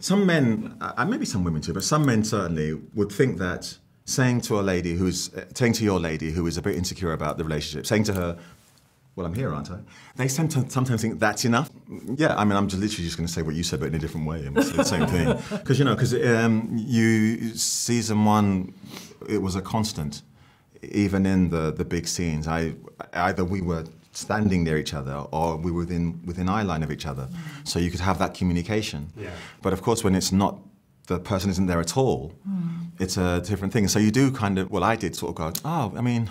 some men, and maybe some women too, but some men certainly would think that saying to your lady who is a bit insecure about the relationship, saying to her, well, I'm here, aren't I? They sometimes think that's enough. Yeah, I mean, I'm literally just going to say what you said, but in a different way. It's the same thing. Because, season one, it was a constant. Even in the big scenes, either we were standing near each other or we were within eye line of each other. So you could have that communication. Yeah. But of course, when it's not, the person isn't there at all, it's a different thing. So you do kind of, well, I did sort of go, oh, I mean,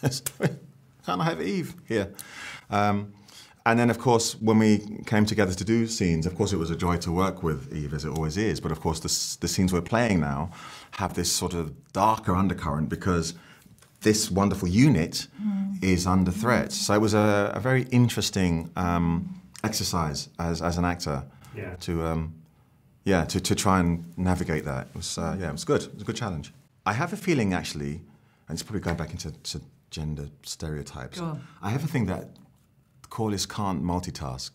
can't I have Eve here? And then, of course, when we came together to do scenes, of course, it was a joy to work with Eve, as it always is. But of course, the scenes we're playing now have this sort of darker undercurrent because this wonderful unit is under threat. So it was a very interesting exercise as an actor to try and navigate that. It was, it was good. It was a good challenge. I have a feeling, actually, and it's probably going back into gender stereotypes. I have a thing that Corliss can't multitask.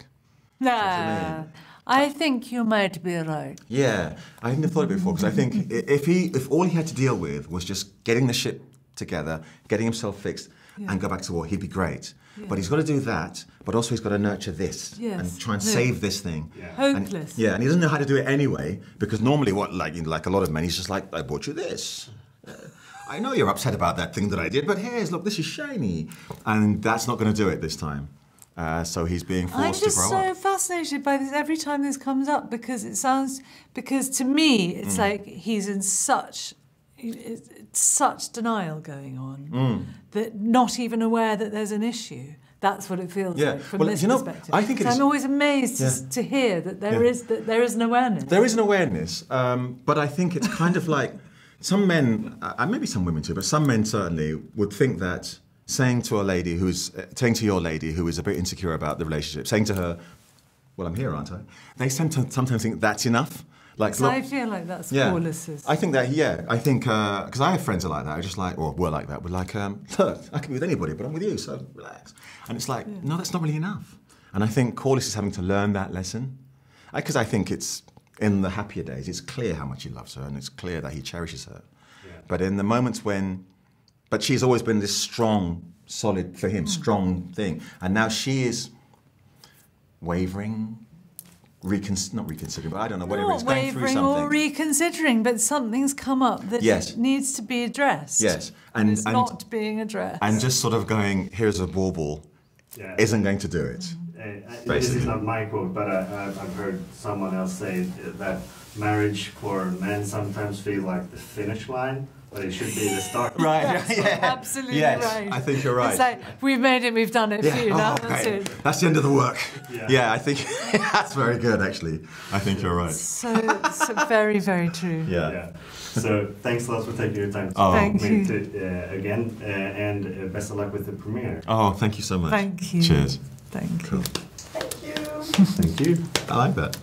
Nah, I think you might be right. Yeah, I hadn't thought of it before, because I think if all he had to deal with was just getting the ship together, getting himself fixed, and go back to war, he'd be great. Yeah. But he's got to do that, but also he's got to nurture this and try and save this thing. Yeah. Hopeless. And he doesn't know how to do it anyway, because normally, like a lot of men, he's just like, I bought you this. I know you're upset about that thing that I did, but look, this is shiny. And that's not going to do it this time. So he's being forced to grow up. I'm just so fascinated by this every time this comes up, because to me, it's like he's in such denial going on that not even aware that there's an issue. That's what it feels like from this perspective. I think I'm always amazed to hear that there is an awareness. There is an awareness, but I think it's kind of like some men, and maybe some women too, but some men certainly would think that saying to your lady who is a bit insecure about the relationship, saying to her, well, I'm here, aren't I? They sometimes think that's enough. Like, so I feel like that's Corliss's. I think that, I think, because I have friends that are like that, just like, or were like that, we're like, look, I can be with anybody, but I'm with you, so relax. And it's like, no, that's not really enough. And I think Corliss is having to learn that lesson. Because I think it's, in the happier days, it's clear how much he loves her, and it's clear that he cherishes her. Yeah. But in the moments when, but she's always been this strong, solid, for him, strong thing. And now she is wavering, not reconsidering, but I don't know, whatever it's going through something. Or reconsidering, but something's come up that needs to be addressed. Yes. And it's not being addressed. And just sort of going, here's a bauble, isn't going to do it. This is not my quote, but I've heard someone else say that marriage for men sometimes feels like the finish line, but it should be the start. Right, absolutely right. I think you're right. It's like, we've made it, we've done it for you, now that's it. That's the end of the work. Yeah, I think that's very good, actually. I think you're right. So very, very true. Yeah. So thanks a lot for taking your time to meet again, and best of luck with the premiere. Oh, thank you so much. Thank you. Cheers. Thank you. Thank you. I like that.